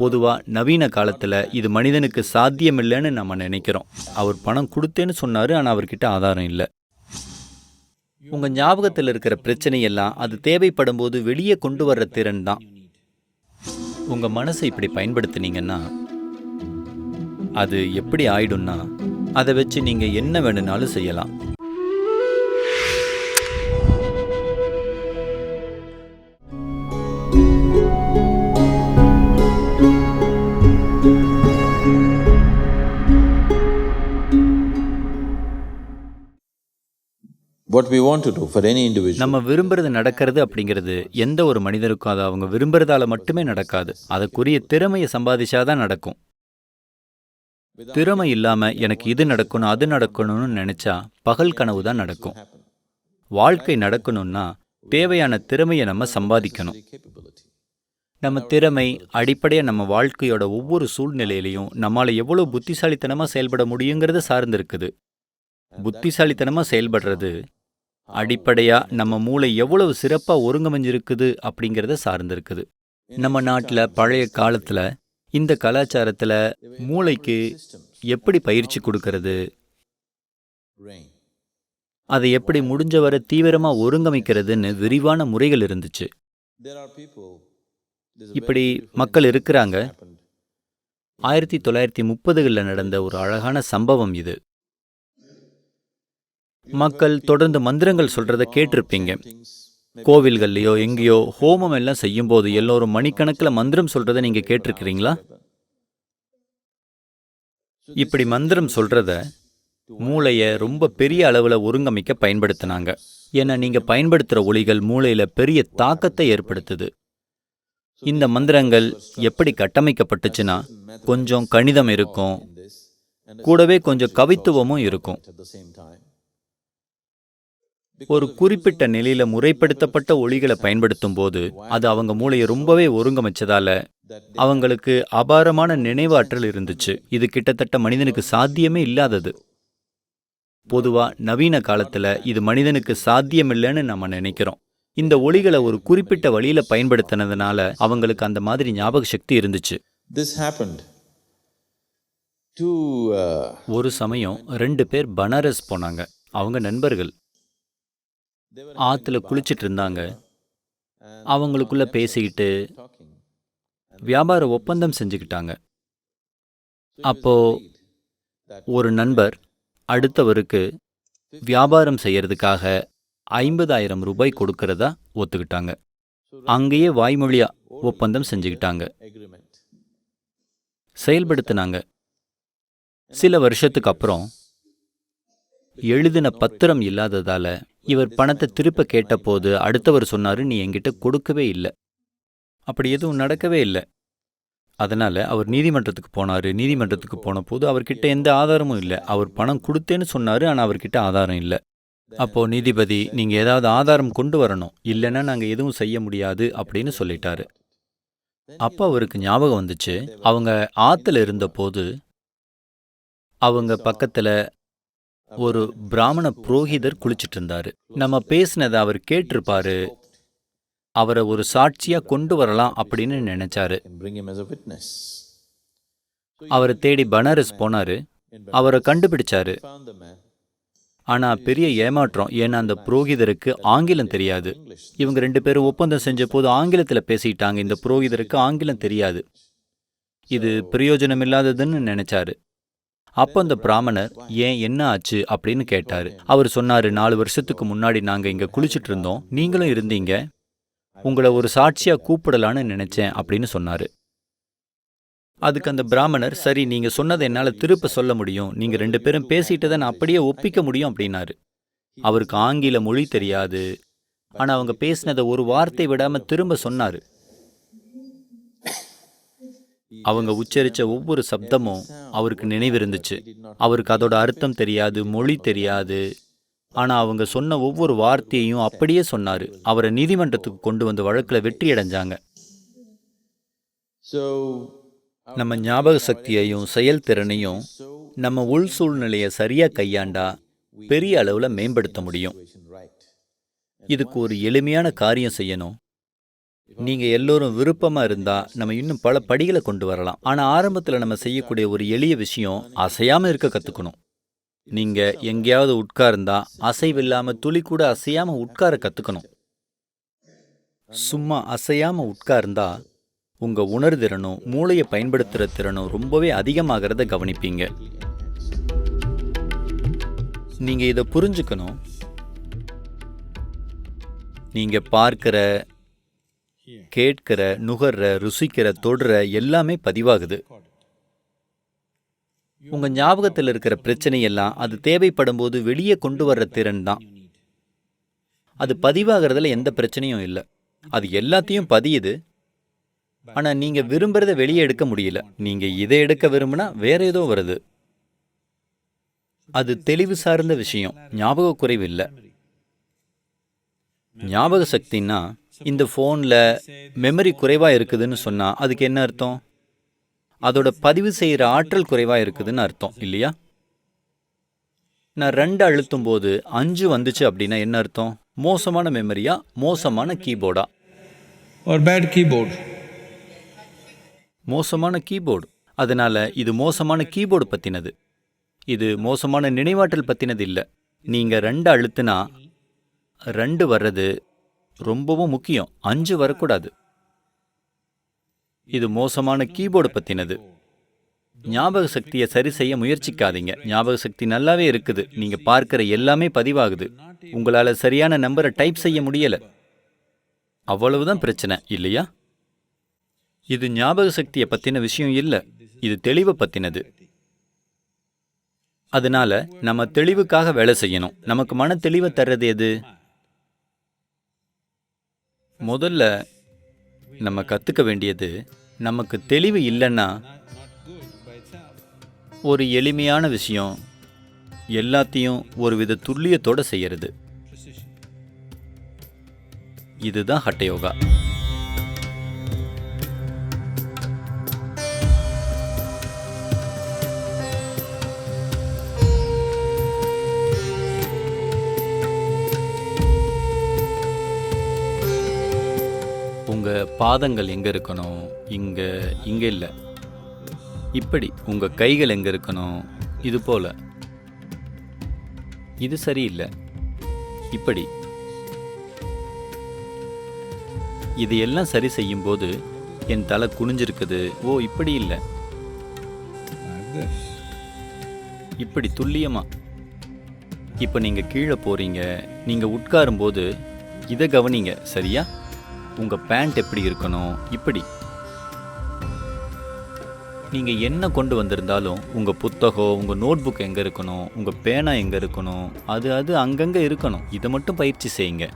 பொதுவா நவீன காலத்துல இது மனிதனுக்கு சாத்தியமில்லைன்னு நம்ம நினைக்கிறோம். அவர் பணம் கொடுத்தேன்னு சொன்னாரு, ஆனா அவர்கிட்ட ஆதாரம் இல்ல. உங்க ஞாபகத்தில் இருக்கிற பிரச்சனையெல்லாம் அது தேவைப்படும் போது வெளியே கொண்டு வர்ற திறன் தான். உங்க மனசை இப்படி பயன்படுத்தினீங்கன்னா அது எப்படி ஆயிடும்னா, அதை வச்சு நீங்க என்ன வேணும்னாலும் செய்யலாம். What we want to do for any individual. நம்ம விரும்புறது நடக்கிறது அப்படிங்கிறது எந்த ஒரு மனிதருக்கும் அது அவங்க விரும்புறதால மட்டுமே நடக்காது. அதுக்குரிய திறமையை சம்பாதிச்சாதான் நடக்கும். திறமை இல்லாம எனக்கு இது நடக்கணும் அது நடக்கணும்னு நினைச்சா பகல் கனவு தான் நடக்கும். வாழ்க்கை நடக்கணும்னா தேவையான திறமையை நம்ம சம்பாதிக்கணும். நம்ம திறமை அடிப்படையா நம்ம வாழ்க்கையோட ஒவ்வொரு சூழ்நிலையிலையும் நம்மால எவ்வளவு புத்திசாலித்தனமா செயல்பட முடியுங்கிறத சார்ந்திருக்குது. புத்திசாலித்தனமா செயல்படுறது அடிப்படையா நம்ம மூளை எவ்வளவு சிறப்பா ஒருங்கமைஞ்சிருக்குது அப்படிங்கிறத சார்ந்திருக்குது. நம்ம நாட்டுல பழைய காலத்துல இந்த கலாச்சாரத்துல மூளைக்கு எப்படி பயிற்சி கொடுக்கறது, அதை எப்படி முடிஞ்சவரை தீவிரமா ஒருங்கமைக்கிறதுன்னு விரிவான முறைகள் இருந்துச்சு. இப்படி மக்கள் இருக்கிறாங்க. 1930களில் நடந்த ஒரு அழகான சம்பவம் இது. மக்கள் தொடர்ந்து மந்திரங்கள் சொல்றத கேட்டிருப்பீங்க. கோவில்கள்லயோ எங்கேயோ ஹோமம் எல்லாம் செய்யும் போது எல்லோரும் மணிக்கணக்கில் மந்திரம் சொல்றத நீங்க கேட்டிருக்கிறீங்களா? இப்படி மந்திரம் சொல்றத மூளைய ரொம்ப பெரிய அளவுல ஒருங்கமைக்க பயன்படுத்தினாங்க. ஏன்னா நீங்க பயன்படுத்துற ஒலிகள் மூளையில பெரிய தாக்கத்தை ஏற்படுத்துது. இந்த மந்திரங்கள் எப்படி கட்டமைக்கப்பட்டுச்சுன்னா, கொஞ்சம் கணிதம் இருக்கும், கூடவே கொஞ்சம் கவித்துவமும் இருக்கும். ஒரு குறிப்பிட்ட நிலையில முறைப்படுத்தப்பட்ட ஒலிகளை பயன்படுத்தும் போது அது அவங்க மூளையை ரொம்பவே ஒருங்கமைச்சதால அவங்களுக்கு அபாரமான நினைவாற்றல் இருந்துச்சு. இது கிட்டத்தட்ட மனிதனுக்கு சாத்தியமே இல்லாதது. பொதுவா நவீன காலத்துல இது மனிதனுக்கு சாத்தியமில்லைன்னு நம்ம நினைக்கிறோம். இந்த ஒலிகளை ஒரு குறிப்பிட்ட வழியில பயன்படுத்தினதுனால அவங்களுக்கு அந்த மாதிரி ஞாபக சக்தி இருந்துச்சு. ஒரு சமயம் 2 பேர் பனாரஸ் போனாங்க. அவங்க நண்பர்கள். ஆத்துல குளிச்சிட்டு இருந்தாங்க. அவங்களுக்குள்ள பேசிக்கிட்டு வியாபார ஒப்பந்தம் செஞ்சுக்கிட்டாங்க. அப்போ ஒரு நண்பர் அடுத்தவருக்கு வியாபாரம் செய்யறதுக்காக 50,000 ரூபாய் கொடுக்கறதா ஒத்துக்கிட்டாங்க. அங்கேயே வாய்மொழியா ஒப்பந்தம் செஞ்சுக்கிட்டாங்க, செயல்படுத்தினாங்க. சில வருஷத்துக்கு அப்புறம் எழுதின பத்திரம் இல்லாததால இவர் பணத்தை திருப்ப கேட்டபோது அடுத்தவர் சொன்னாரு, நீ என்கிட்ட கொடுக்கவே இல்லை. அப்படி எதுவும் நடக்கவே இல்லை. அதனால அவர் நீதிமன்றத்துக்கு போனாரு. நீதிமன்றத்துக்கு போன போது அவர்கிட்ட எந்த ஆதாரமும் இல்லை. அவர் பணம் கொடுத்தேன்னு சொன்னாரு, ஆனா அவர்கிட்ட ஆதாரம் இல்லை. அப்போ நீதிபதி, நீங்க ஏதாவது ஆதாரம் கொண்டு வரணும், இல்லைன்னா நாங்க எதுவும் செய்ய முடியாது அப்படின்னு சொல்லிட்டாரு. அப்போ அவருக்கு ஞாபகம் வந்துச்சு, அவங்க ஆத்துல இருந்த போது அவங்க பக்கத்துல ஒரு பிராமண புரோகிதர் குளிச்சிட்டு இருந்தாரு. நம்ம பேசினதை அவர் கேட்டிருப்பாரு. அவரை ஒரு சாட்சியா கொண்டு வரலாம் அப்படின்னு நினைச்சாரு. அவரை தேடி பனாரஸ் போனாரு. அவரை கண்டுபிடிச்சாரு. ஆனா பெரிய ஏமாற்றம். ஏன்னா அந்த புரோகிதருக்கு ஆங்கிலம் தெரியாது. இவங்க 2 பேரும் ஒப்பந்தம் செஞ்ச போது ஆங்கிலத்துல பேசிட்டாங்க. இந்த புரோகிதருக்கு ஆங்கிலம் தெரியாது. இது பிரயோஜனம் இல்லாததுன்னு நினைச்சாரு. அப்போ அந்த பிராமணர், ஏன் என்ன ஆச்சு அப்படின்னு கேட்டாரு. அவர் சொன்னாரு, 4 வருஷத்துக்கு முன்னாடி நாங்க இங்க குளிச்சுட்டு இருந்தோம், நீங்களும் இருந்தீங்க, உங்களை ஒரு சாட்சியா கூப்பிடலான்னு நினைச்சேன் அப்படின்னு சொன்னாரு. அதுக்கு அந்த பிராமணர், சரி நீங்க சொன்னதை என்னால திருப்ப சொல்ல முடியும், நீங்க 2 பேரும் பேசிட்டதை நான் அப்படியே ஒப்பிக்க முடியும் அப்படின்னாரு. அவருக்கு ஆங்கில மொழி தெரியாது. ஆனா அவங்க பேசினதை ஒரு வார்த்தை விடாம திரும்ப சொன்னாரு. அவங்க உச்சரிச்ச ஒவ்வொரு சப்தமும் அவருக்கு நினைவிருந்துச்சு. அவருக்கு அதோட அர்த்தம் தெரியாது, மொழி தெரியாது. ஆனா அவங்க சொன்ன ஒவ்வொரு வார்த்தையையும் அப்படியே சொன்னாரு. அவரை நீதிமன்றத்துக்கு கொண்டு வந்து வழக்குல வெற்றி அடைஞ்சாங்க. நம்ம ஞாபக சக்தியையும் செயல்திறனையும் நம்ம உள் சூழ்நிலையை சரியா கையாண்டா பெரிய அளவுல மேம்படுத்த முடியும். இதுக்கு ஒரு எளிமையான காரியம் செய்யணும். நீங்க எல்லோரும் விருப்பமா இருந்தா நம்ம இன்னும் பல படிகளை கொண்டு வரலாம். ஆனா ஆரம்பத்துல நம்ம செய்யக்கூடிய ஒரு எளிய விஷயம் அசையாம இருக்க கத்துக்கணும். நீங்க எங்கேயாவது உட்கார்ந்தா அசைவில்லாம துளி கூட அசையாம உட்கார கத்துக்கணும். சும்மா அசையாம உட்கார்ந்தா உங்க உணர்திறனும் மூளையை பயன்படுத்துற திறனும் ரொம்பவே அதிகமாகிறத கவனிப்பீங்க. நீங்க இதை புரிஞ்சுக்கணும். நீங்க பார்க்கிற, கேட்கிற, நுகர்ற, ருசிக்கிற, தொடுற எல்லாமே பதிவாகுது. உங்க ஞாபகத்தில் இருக்கிற பிரச்சனையெல்லாம் அது தேவைப்படும் போது வெளியே கொண்டு வர்ற திறன் தான். அது பதிவாகிறதுல எந்த பிரச்சனையும் இல்லை. அது எல்லாத்தையும் பதியுது. ஆனா நீங்க விரும்புறத வெளியே எடுக்க முடியல. நீங்க இதை எடுக்க விரும்பினா வேற ஏதோ வருது. அது தெளிவு சார்ந்த விஷயம், ஞாபக குறைவு இல்லை. ஞாபக சக்தின்னா இந்த ஃபோன்ல மெமரி குறைவா இருக்குதுன்னு சொன்னா அதுக்கு என்ன அர்த்தம்? அதோட பதிவு செய்யற ஆற்றல் குறைவா இருக்குதுன்னு அர்த்தம் இல்லையா? நான் 2 அழுத்தும் போது 5 வந்துச்சு அப்படின்னா என்ன அர்த்தம்? மோசமான மெமரியா, மோசமான கீபோர்டா? or bad keyboard. மோசமான கீபோர்டு. அதனால இது மோசமான கீபோர்டு பத்தினது. இது மோசமான நினைவாற்றல் பத்தினது இல்லை. நீங்க 2 அழுத்தினா 2 வர்றது ரொம்பவும் முக்கியம், 5 வரக்கூடாது. இது மோசமான கீபோர்டு பத்தினது. ஞாபக சக்தியை சரி செய்ய முயற்சிக்காதீங்க. ஞாபக சக்தி நல்லாவே இருக்குது. நீங்க பார்க்கிற எல்லாமே பதிவாகுது. உங்களால சரியான நம்பரை டைப் செய்ய முடியல. அவ்வளவுதான் பிரச்சனை இல்லையா? இது ஞாபக சக்தியை பத்தின விஷயம் இல்லை. இது தெளிவை பத்தினது. அதனால நம்ம தெளிவுக்காக வேலை செய்யணும். நமக்கு மன தெளிவை தர்றது எது? முதல்ல நம்ம கத்துக்க வேண்டியது, நமக்கு தெளிவு இல்லைன்னா ஒரு எளிமையான விஷயம், எல்லாத்தையும் ஒருவித துல்லியத்தோட செய்யறது. இதுதான் ஹட்ட யோகா. உங்க பாதங்கள் எங்க இருக்கணும்? இங்க இங்க இல்லை. இப்படி உங்க கைகள் எங்க இருக்கணும்? இது போல. இது சரியில்லை. இப்படி. இது எல்லாம் சரி செய்யும் போது என் தலை குனிஞ்சிருக்குது. ஓ, இப்படி இல்லை, Like this. இப்படி துல்லியமா. இப்போ நீங்க கீழே போறீங்க. நீங்க உட்காரும்போது இதை கவனிங்க. சரியா? உங்க பேண்ட் எப்படி இருக்கணும்? இப்படி. நீங்க என்ன கொண்டு வந்திருந்தாலும் உங்க புத்தகம், உங்க நோட் புக் எங்க இருக்கணும்? உங்க பேனா எங்க இருக்கணும்? அது அங்கங்க இருக்கணும். இதை மட்டும் பயிற்சி செய்யுங்க.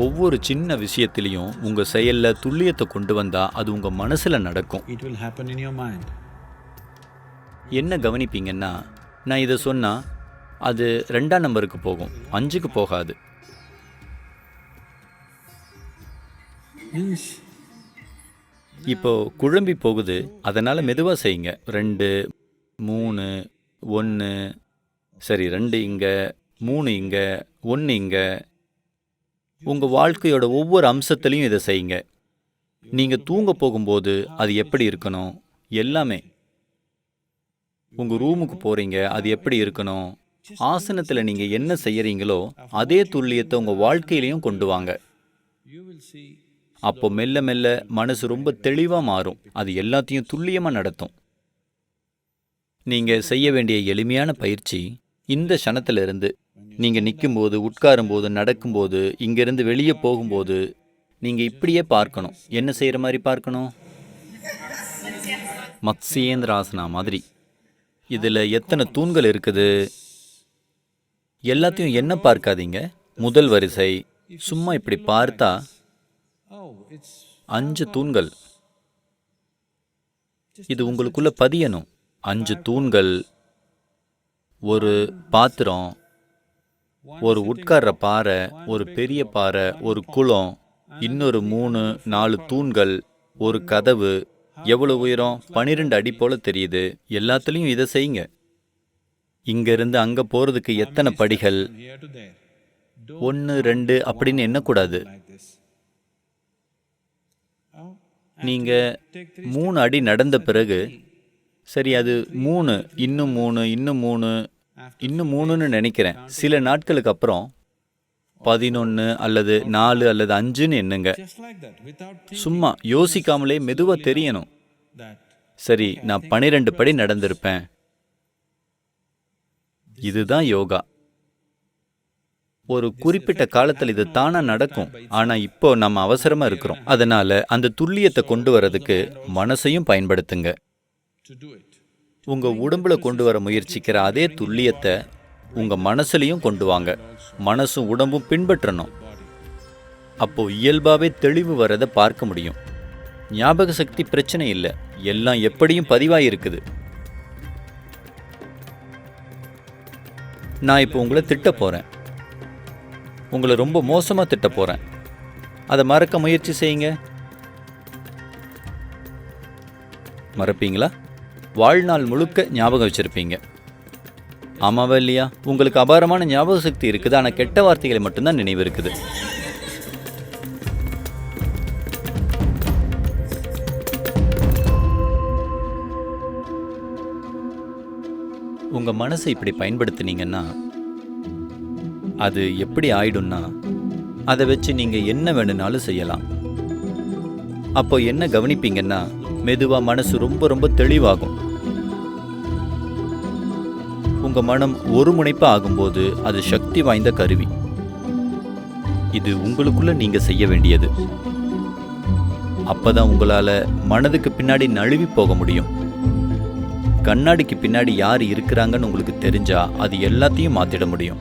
ஒவ்வொரு சின்ன விஷயத்திலையும் உங்க செயல்ல துல்லியத்தை கொண்டு வந்தா அது உங்க மனசுல நடக்கும். It will happen in your mind. என்ன கவனிப்பீங்கன்னா, நான் இதை சொன்னா அது 2ஆம் நம்பருக்கு போகும், 5க்கு போகாது. Yes. இப்போ குழம்பி போகுது. அதனால மெதுவா செய்யுங்க. 2, 3, 1. சரி, 2 இங்க, 3 இங்க, 1 இங்க. உங்க வாழ்க்கையோட ஒவ்வொரு அம்சத்திலையும் இதை செய்யுங்க. நீங்க தூங்க போகும்போது அது எப்படி இருக்கணும்? எல்லாமே. உங்க ரூமுக்கு போறீங்க, அது எப்படி இருக்கணும்? ஆசனத்துல நீங்க என்ன செய்யறீங்களோ அதே துல்லியத்தை உங்க வாழ்க்கையிலையும் கொண்டு வாங்க. You will see. அப்போ மெல்ல மெல்ல மனசு ரொம்ப தெளிவா மாறும். அது எல்லாத்தையும் துல்லியமா நடத்தும். நீங்க செய்ய வேண்டிய எளிமையான பயிற்சி, இந்த க்ஷணத்திலிருந்து நீங்க நிற்கும்போது, உட்காரும்போது, நடக்கும்போது, இங்கிருந்து வெளியே போகும்போது நீங்க இப்படியே பார்க்கணும். என்ன செய்யற மாதிரி பார்க்கணும்? மத்ஸ்யேந்திராசனா மாதிரி. இதுல எத்தனை தூண்கள் இருக்குது? எல்லாத்தையும் என்ன பார்க்காதீங்க. முதல் வரிசை சும்மா இப்படி பார்த்தா Oh, it's 5 தூண்கள். இது உங்களுக்குள்ள பதியணும். 5 தூண்கள், ஒரு பாத்திரம், ஒரு உட்கார்ற பாறை, ஒரு பெரிய பாறை, ஒரு குளம், இன்னொரு 3, 4 தூண்கள், ஒரு கதவு. எவ்வளவு உயரம்? 12 அடி போல தெரியுது. எல்லாத்துலேயும் இதை செய்யுங்க. இங்கிருந்து அங்க போறதுக்கு எத்தனை படிகள்? from here to there. 1, 2 அப்படின்னு எண்ணக்கூடாது. Like this. நீங்க 3 அடி நடந்த பிறகு, சரி அது 3, இன்னும் 3, இன்னும் 3, இன்னும் 3ன்னு நினைக்கிறேன். சில நாட்களுக்கு அப்புறம் 11 அல்லது 4 அல்லது 5ன்னு எண்ணுங்க. just like that, without thinking சும்மா யோசிக்காமலே மெதுவா தெரியணும். that. சரி, நான் 12 படி நடந்திருப்பேன். இதுதான் யோகா. ஒரு குறிப்பிட்ட காலத்தில் இது தானா நடக்கும். ஆனா இப்போ நம்ம அவசரமா இருக்கிறோம். அதனால அந்த துல்லியத்தை கொண்டு வரதுக்கு மனசையும் பயன்படுத்துங்க. To do it. உங்க உடம்புல கொண்டு வர முயற்சிக்கிற அதே துல்லியத்தை உங்க மனசுலையும் கொண்டு வாங்க. மனசும் உடம்பும் பின்பற்றணும். அப்போ இயல்பாவே தெளிவு வரதை பார்க்க முடியும். ஞாபக சக்தி பிரச்சனை இல்லை, எல்லாம் எப்படியும் பதிவாயிருக்குது. நான் இப்போ உங்களை திட்ட போறேன். உங்களை ரொம்ப மோசமா திட்ட போறேன். அதை மறக்க முயற்சி செய்யுங்க. மறப்பீங்களா? வாழ்நாள் முழுக்க ஞாபகம் வச்சிருப்பீங்க. ஆமாவா இல்லையா? உங்களுக்கு அபாரமான ஞாபக சக்தி இருக்குது, ஆனால் கெட்ட வார்த்தைகளை மட்டும்தான் நினைவு இருக்குது. உங்க மனசை இப்படி பயன்படுத்தினீங்கன்னா அது எப்படி ஆயிடும்னா, அதை வச்சு நீங்க என்ன வேணும்னாலும் செய்யலாம். அப்போ என்ன கவனிப்பீங்கன்னா, மெதுவா மனசு ரொம்ப ரொம்ப தெளிவாகும். உங்க மனம் ஒருமுனைப்பா ஆகும்போது அது சக்தி வாய்ந்த கருவி. இது உங்களுக்குள்ள நீங்க செய்ய வேண்டியது. அப்பதான் உங்களால மனதுக்கு பின்னாடி நழுவி போக முடியும். கண்ணாடிக்கு பின்னாடி யார் இருக்கிறாங்கன்னு உங்களுக்கு தெரிஞ்சா அது எல்லாத்தையும் மாத்திட முடியும்.